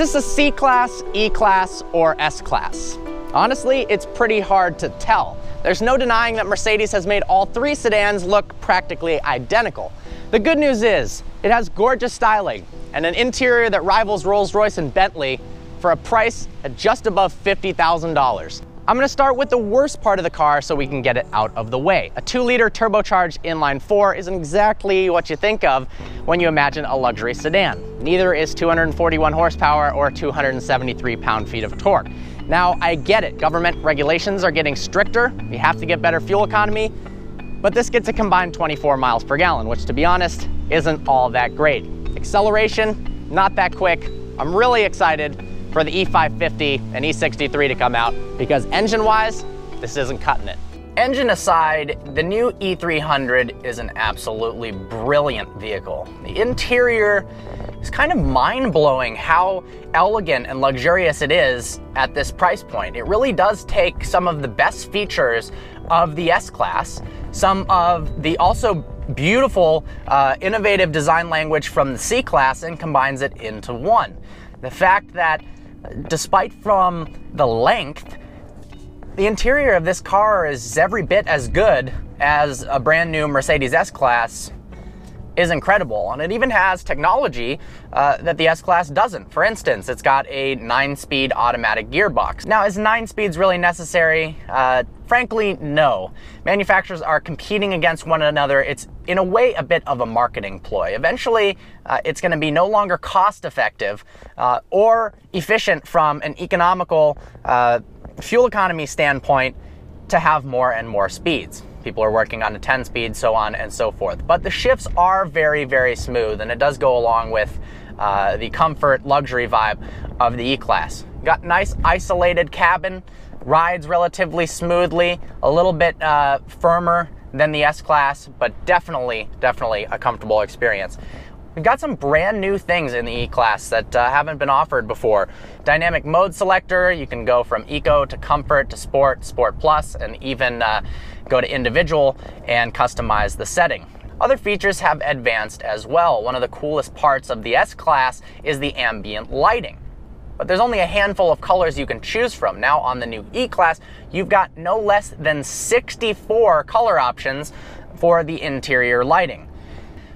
this a C-Class, E-Class, or S-Class? Honestly, it's pretty hard to tell. There's no denying that Mercedes has made all three sedans look practically identical. The good news is, it has gorgeous styling and an interior that rivals Rolls-Royce and Bentley for a price at just above $50,000. I'm gonna start with the worst part of the car so we can get it out of the way. A 2-liter turbocharged inline-4 isn't exactly what you think of when you imagine a luxury sedan. Neither is 241 horsepower or 273 pound-feet of torque. Now, I get it, government regulations are getting stricter, you have to get better fuel economy, but this gets a combined 24 miles per gallon, which to be honest, isn't all that great. Acceleration, not that quick. I'm really excited for the E550 and E63 to come out because engine-wise, this isn't cutting it. Engine aside, the new E300 is an absolutely brilliant vehicle. The interior is kind of mind-blowing how elegant and luxurious it is at this price point. It really does take some of the best features of the S-Class, some of the also beautiful, innovative design language from the C-Class and combines it into one. The fact that despite from the length, the interior of this car is every bit as good as a brand new Mercedes S-Class is incredible. And it even has technology that the S-Class doesn't. For instance, it's got a 9-speed automatic gearbox. Now, is 9 speeds really necessary? Frankly, no. Manufacturers are competing against one another. It's in a way a bit of a marketing ploy. Eventually, it's going to be no longer cost effective or efficient from an economical fuel economy standpoint to have more and more speeds. People are working on a 10-speed, so on and so forth. But the shifts are very, very smooth, and it does go along with the comfort, luxury vibe of the E-Class. Got nice isolated cabin, rides relatively smoothly, a little bit firmer than the S-Class, but definitely a comfortable experience. We've got some brand new things in the E-Class that haven't been offered before. Dynamic mode selector, you can go from eco to comfort to sport, sport plus, and even go to individual and customize the setting. Other features have advanced as well. One of the coolest parts of the S-Class is the ambient lighting. But there's only a handful of colors you can choose from. Now on the new E-Class, you've got no less than 64 color options for the interior lighting.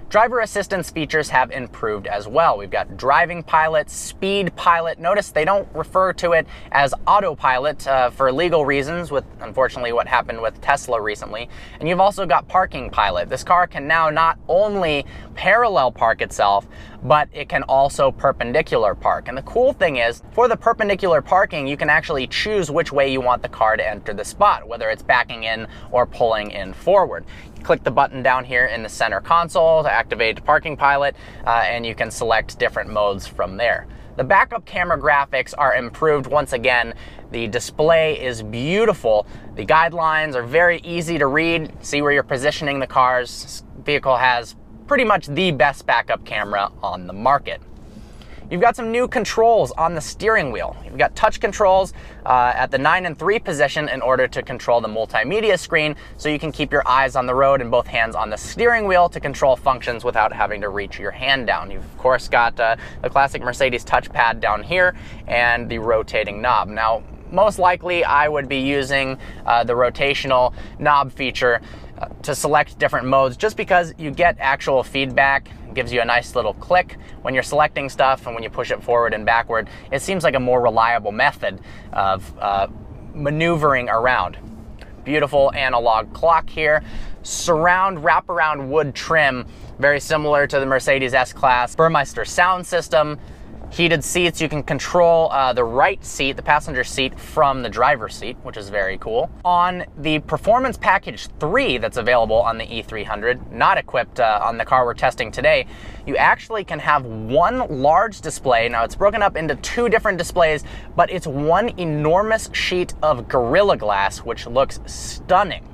Driver assistance features have improved as well. We've got driving pilot, speed pilot. Notice they don't refer to it as autopilot for legal reasons with, unfortunately, what happened with Tesla recently. And you've also got parking pilot. This car can now not only parallel park itself, but it can also perpendicular park. And the cool thing is, for the perpendicular parking, you can actually choose which way you want the car to enter the spot, whether it's backing in or pulling in forward. Click the button down here in the center console to activate parking pilot, and you can select different modes from there. The backup camera graphics are improved once again. The display is beautiful. The guidelines are very easy to read. See where you're positioning the cars. This vehicle has pretty much the best backup camera on the market. You've got some new controls on the steering wheel. You've got touch controls at the 9 and 3 position in order to control the multimedia screen, so you can keep your eyes on the road and both hands on the steering wheel to control functions without having to reach your hand down. You've of course got the classic Mercedes touchpad down here and the rotating knob. Now, most likely I would be using the rotational knob feature to select different modes just because you get actual feedback. It gives you a nice little click when you're selecting stuff, and when you push it forward and backward, it seems like a more reliable method of maneuvering around. Beautiful analog clock here. Surround wraparound wood trim, very similar to the Mercedes S-Class. Burmeister sound system. Heated seats, you can control the right seat, the passenger seat, from the driver's seat, which is very cool. On the Performance Package 3 that's available on the E300, not equipped on the car we're testing today, you actually can have one large display. Now it's broken up into 2 different displays, but it's one enormous sheet of Gorilla Glass, which looks stunning.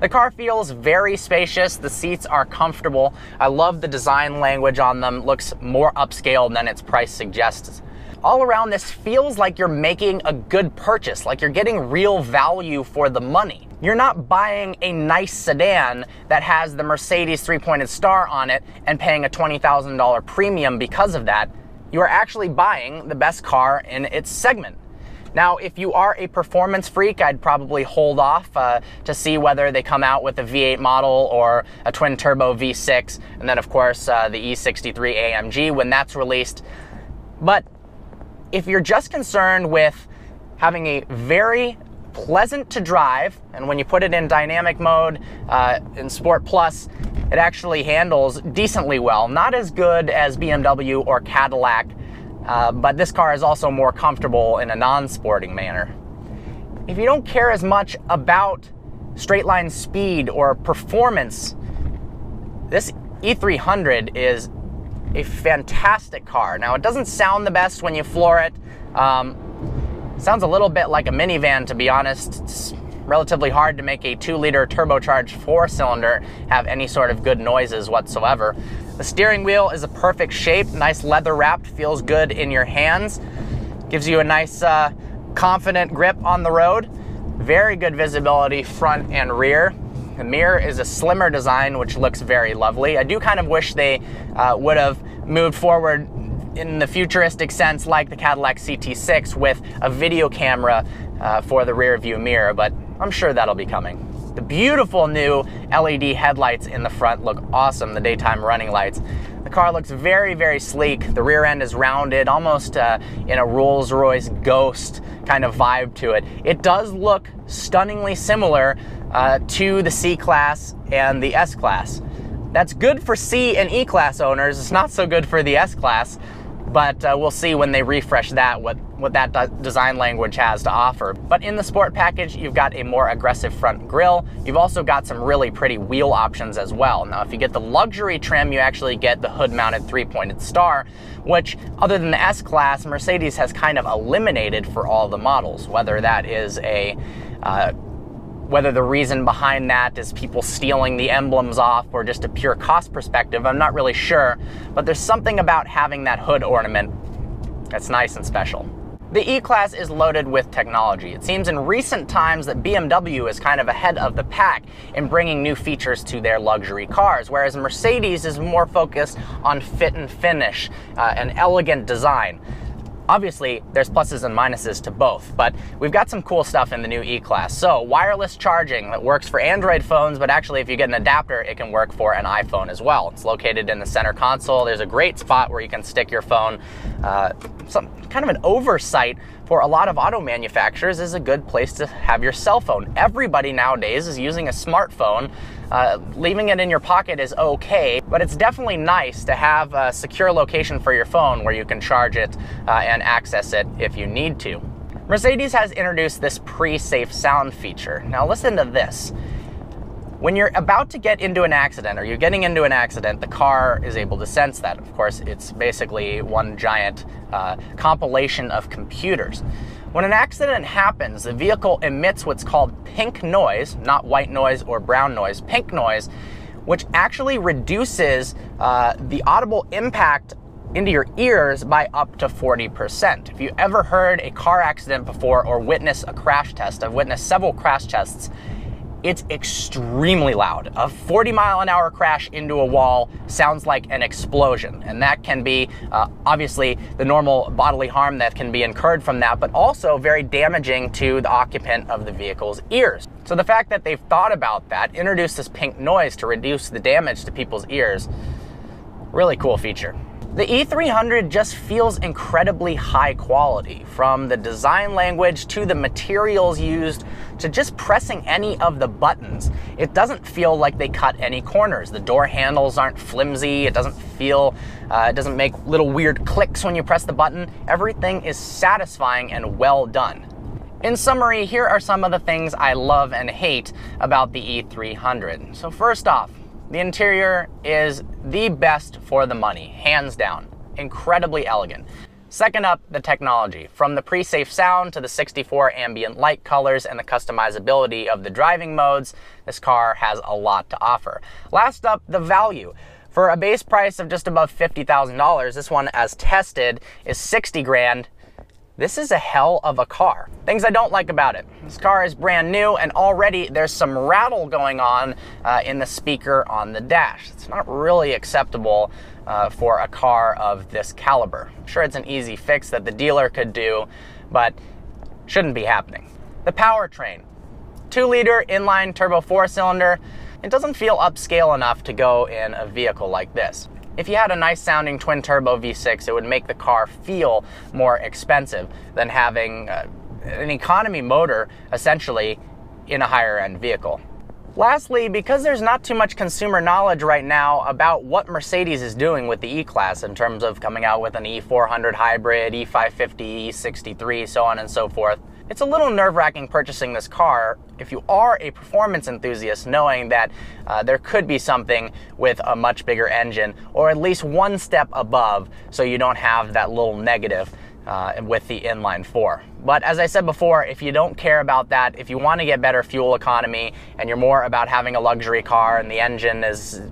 The car feels very spacious, the seats are comfortable. I love the design language on them, looks more upscale than its price suggests. All around, this feels like you're making a good purchase, like you're getting real value for the money. You're not buying a nice sedan that has the Mercedes 3-pointed star on it and paying a $20,000 premium because of that. you are actually buying the best car in its segment. Now, if you are a performance freak, I'd probably hold off to see whether they come out with a V8 model or a twin-turbo V6, and then, of course, the E63 AMG when that's released. But if you're just concerned with having a very pleasant to drive, and when you put it in dynamic mode, in Sport Plus, it actually handles decently well. Not as good as BMW or Cadillac, but this car is also more comfortable in a non-sporting manner. If you don't care as much about straight line speed or performance, this E300 is a fantastic car. Now, it doesn't sound the best when you floor it. Sounds a little bit like a minivan, to be honest. It's relatively hard to make a 2-liter turbocharged 4-cylinder have any sort of good noises whatsoever. The steering wheel is a perfect shape, nice leather wrapped, feels good in your hands. Gives you a nice confident grip on the road. Very good visibility front and rear. The mirror is a slimmer design, which looks very lovely. I do kind of wish they would have moved forward in the futuristic sense like the Cadillac CT6 with a video camera for the rear view mirror, but I'm sure that'll be coming. The beautiful new LED headlights in the front look awesome, the daytime running lights. The car looks very, very sleek. The rear end is rounded, almost in a Rolls-Royce Ghost kind of vibe to it. It does look stunningly similar to the C-Class and the S-Class. That's good for C and E-Class owners. It's not so good for the S-Class, but we'll see when they refresh that what that design language has to offer. But in the Sport package, you've got a more aggressive front grille. You've also got some really pretty wheel options as well. Now, if you get the luxury trim, you actually get the hood-mounted 3-pointed star, which, other than the S-Class, Mercedes has kind of eliminated for all the models, whether that is whether the reason behind that is people stealing the emblems off or just a pure cost perspective, I'm not really sure, but there's something about having that hood ornament that's nice and special. The E-Class is loaded with technology. It seems in recent times that BMW is kind of ahead of the pack in bringing new features to their luxury cars, whereas Mercedes is more focused on fit and finish, and elegant design. Obviously, there's pluses and minuses to both, but we've got some cool stuff in the new E-Class. So, wireless charging that works for Android phones, but actually if you get an adapter, it can work for an iPhone as well. It's located in the center console. There's a great spot where you can stick your phone. Some kind of an oversight for a lot of auto manufacturers is a good place to have your cell phone. Everybody nowadays is using a smartphone. Leaving it in your pocket is okay, but it's definitely nice to have a secure location for your phone where you can charge it and access it if you need to. Mercedes has introduced this pre-safe sound feature. Now listen to this. When you're about to get into an accident, or you're getting into an accident, the car is able to sense that. Of course, it's basically one giant compilation of computers. When an accident happens, the vehicle emits what's called pink noise, not white noise or brown noise, pink noise, which actually reduces the audible impact into your ears by up to 40%. If you ever heard a car accident before or witnessed a crash test, I've witnessed several crash tests, it's extremely loud. A 40-mile-an-hour crash into a wall sounds like an explosion, and that can be obviously the normal bodily harm that can be incurred from that, but also very damaging to the occupant of the vehicle's ears. So the fact that they've thought about that, introduced this pink noise to reduce the damage to people's ears, really cool feature. The E300 just feels incredibly high quality, from the design language to the materials used to just pressing any of the buttons. It doesn't feel like they cut any corners. The door handles aren't flimsy. It doesn't feel, it doesn't make little weird clicks when you press the button. Everything is satisfying and well done. In summary, here are some of the things I love and hate about the E300. So first off, the interior is the best for the money, hands down. Incredibly elegant. Second up, the technology. From the pre-safe sound to the 64 ambient light colors and the customizability of the driving modes, this car has a lot to offer. Last up, the value. For a base price of just above $50,000, this one, as tested, is 60 grand. This is a hell of a car. Things I don't like about it. This car is brand new, and already there's some rattle going on in the speaker on the dash. It's not really acceptable for a car of this caliber. I'm sure it's an easy fix that the dealer could do, but shouldn't be happening. The powertrain. 2-liter inline turbo 4-cylinder. It doesn't feel upscale enough to go in a vehicle like this. If you had a nice sounding twin turbo V6, it would make the car feel more expensive than having an economy motor essentially in a higher end vehicle. Lastly, because there's not too much consumer knowledge right now about what Mercedes is doing with the E-Class in terms of coming out with an E400 hybrid, E550, E63, so on and so forth, it's a little nerve-wracking purchasing this car if you are a performance enthusiast, knowing that there could be something with a much bigger engine, or at least one step above, so you don't have that little negative with the inline 4. But as I said before, if you don't care about that, if you want to get better fuel economy, and you're more about having a luxury car and the engine is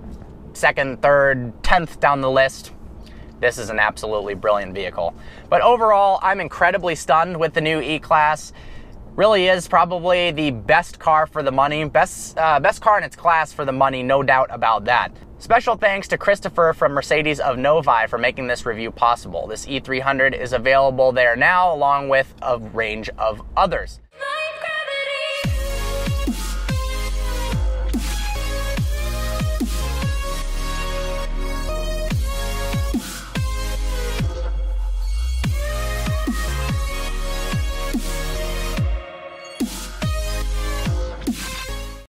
second, third, 10th down the list, this is an absolutely brilliant vehicle. But overall, I'm incredibly stunned with the new E-Class. Really is probably the best car for the money, best car in its class for the money, no doubt about that. Special thanks to Christopher from Mercedes of Novi for making this review possible. This E300 is available there now, along with a range of others.